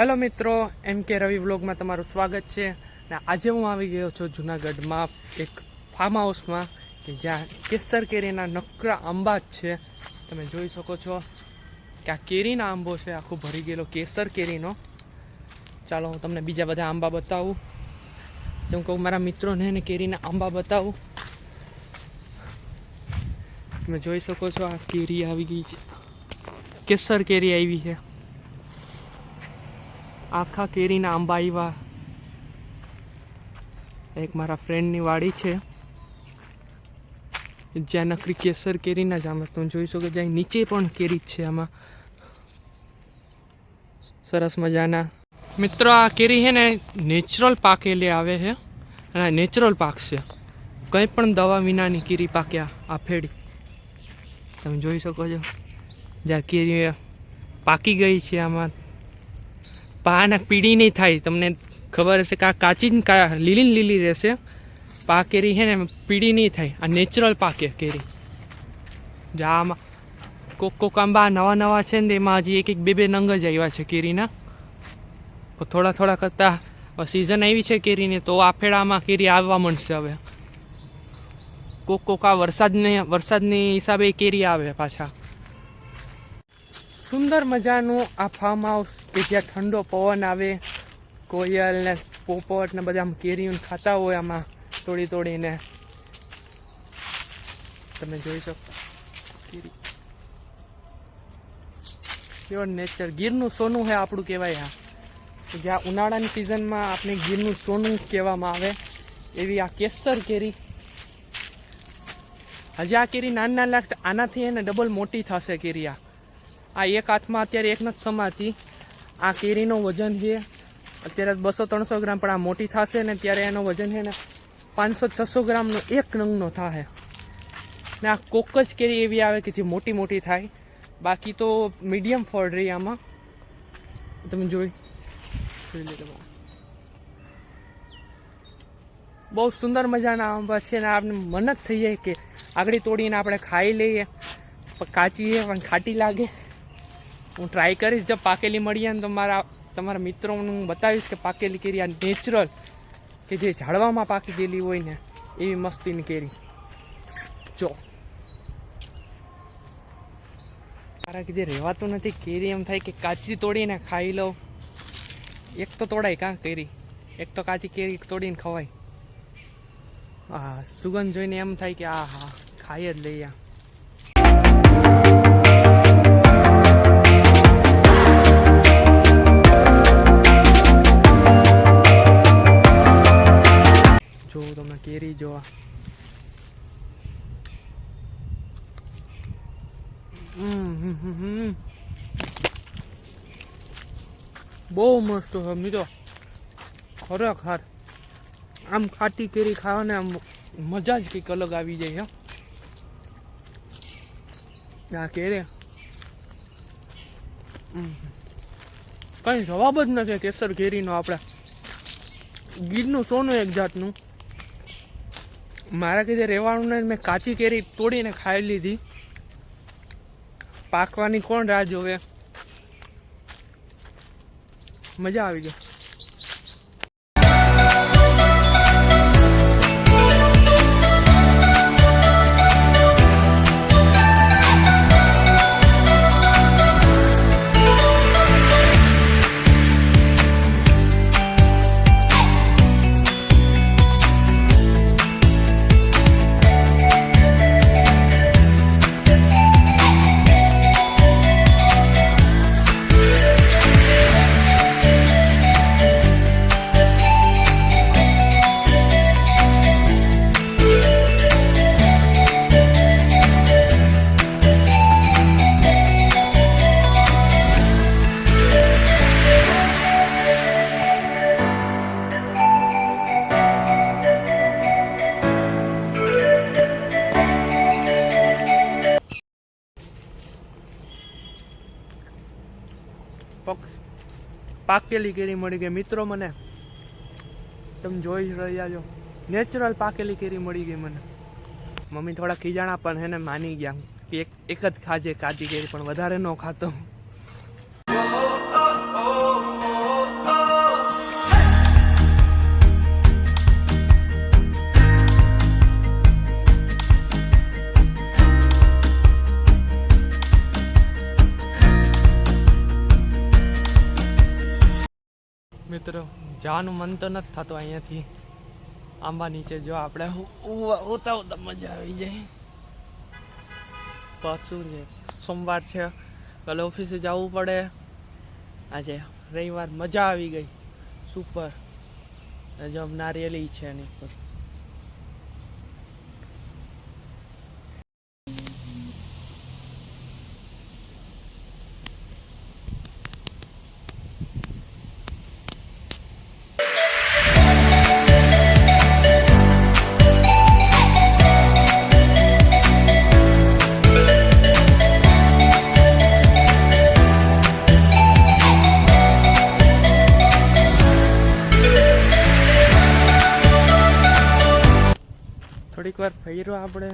Hello મિત્રો, એમ કે રવિ વ્લોગમાં તમારું સ્વાગત છે. ને આજે હું આવી ગયો છું જૂનાગઢમાં એક ફાર્મ હાઉસમાં કે જ્યાં કેસર કેરીના નકરા આંબા જ છે. તમે જોઈ શકો છો કે આ કેરીના આંબો છે, આખો ભરી ગયેલો કેસર કેરીનો. ચાલો હું તમને બીજા બધા આંબા બતાવું, જેમ કહું મારા મિત્રોને એને કેરીના આંબા બતાવું. તમે જોઈ શકો છો આ કેરી આવી ગઈ છે, કેસર કેરી આવી છે. આખા કેરીના આંબા આવ્યા. એક મારા ફ્રેન્ડની વાડી છે જ્યાં નકરી કેસર કેરીના જ આંબા તમે જોઈ શકો. જ્યાં નીચે પણ કેરી જ છે આમાં, સરસ મજાના. મિત્રો આ કેરી છે ને નેચરલ પાકેલી આવે છે, અને નેચરલ પાકશે, કંઈ પણ દવા વિનાની કેરી પાક્યા આ ફેડી. તમે જોઈ શકો છો જ્યાં કેરી પાકી ગઈ છે, આમાં પાને પીળી નહીં થાય. તમને ખબર હશે કે આ કાચી લીલી લીલી રહેશે. પા કેરી છે ને પીળી નહીં થાય, આ નેચરલ પાકે કેરી. જે આમાં કોક આંબા નવા નવા છે ને એમાં હજી એક બે નંગ જ આવ્યા છે કેરીના. થોડા કરતાં સિઝન આવી છે કેરીની, તો આ ફેડામાં કેરી આવવા માંડશે હવે. કોક આ વરસાદની હિસાબે કેરી આવે પાછા. સુંદર મજાનું આ ફાર્મ હાઉસ કે જ્યાં ઠંડો પવન આવે, કોયલ ને પોપટ ને બધા કેરીઓ ખાતા હોય આમાં તોડીને. તમે જોઈ શકો કેરી પ્યોર નેચર. ગીરનું સોનું છે આપણું કહેવાય. આ જ્યાં ઉનાળાની સિઝનમાં આપણે ગીરનું સોનું કહેવામાં આવે એવી આ કેસર કેરી. હજી આ કેરી નાની લાગશે, આનાથી એને ડબલ મોટી થશે કેરી. આ એક હાથમાં અત્યારે એક નથી સમાતી. આ કેરીનો વજન છે અત્યારે 200-300 ગ્રામ, પણ આ મોટી થશે ને ત્યારે એનો વજન છે ને 500-600 ગ્રામનો એક નંગનો થાય. ને આ કોક જ કેરી એવી આવે કે જે મોટી થાય, બાકી તો મીડિયમ ફળ રહી આમાં. તમે જોઈ લે તમારે. બહુ સુંદર મજાના આંબા છે ને આપણે મન જ થઈ જાય કે આગળ તોડીને આપણે ખાઈ લઈએ. કાચી છે પણ ખાટી લાગે. હું ટ્રાય કરીશ, જब પાકેલી મળીએ ને તો તમારા મિત્રોને હું બતાવીશ કે પાકેલી કેરી આ નેચરલ કે જે ઝાડવામાં પાકી ગયેલી હોય ને એવી મસ્તીની કેરી. જો મારા કીધે રહેવાતું નથી. કેરી એમ થાય કે કાચી તોડીને ખાઈ લઉં. એક તો તોડાય કાં કેરી, એક તો કાચી કેરી તોડીને ખવાય. હા, સુગંધ જોઈને એમ થાય કે આ હા ખાઈ જ લઈએ. જો તમે કેરી જોવા, બહુ મસ્ત છે મિત્રો, ખરેખર. આમ ખાટી કેરી ખાવાને આમ મજા જ કંઈક અલગ આવી જાય છે. આ કેરી કંઈ જવાબ જ નથી કેસર કેરીનો. આપણે ગીરનું સોનું એક જાતનું. મારા કીધે રહેવાનું ને મેં કાચી કેરી તોડીને ખાઈ લીધી. પાકવાની કોણ રાહ જોવે. મજા આવી ગઈ. પાકેલી કેરી મળી ગઈ મિત્રો મને. તમે જોઈ રહ્યા છો નેચરલ પાકેલી કેરી મળી ગઈ મને. મમ્મી થોડા ખીજાણા પણ એને માની ગયા કે એક જ ખાજે કાચી કેરી, પણ વધારે ન ખાતો. મિત્રો જવાનું મન તો નથી થતું અહીંયાથી આંબા નીચે. જો આપણે ઉતા ઉતા મજા આવી જાય. પાછું છે સોમવાર છે, કાલે ઓફિસે જવું પડે. આજે રવિવાર, મજા આવી ગઈ, સુપર. જો નારિયેલી છે એની પર. થોડીક વાર ફર્યો આપણે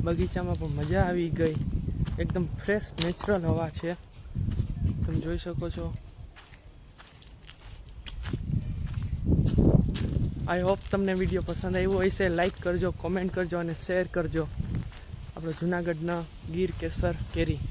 બગીચામાં, પણ મજા આવી ગઈ. એકદમ ફ્રેશ નેચરલ હવા છે, તમે જોઈ શકો છો. આઈ હોપ તમને વિડીયો પસંદ આવ્યો હશે. લાઈક કરજો, કોમેન્ટ કરજો અને શેર કરજો. આપણો જૂનાગઢના ગીર કેસર કેરી.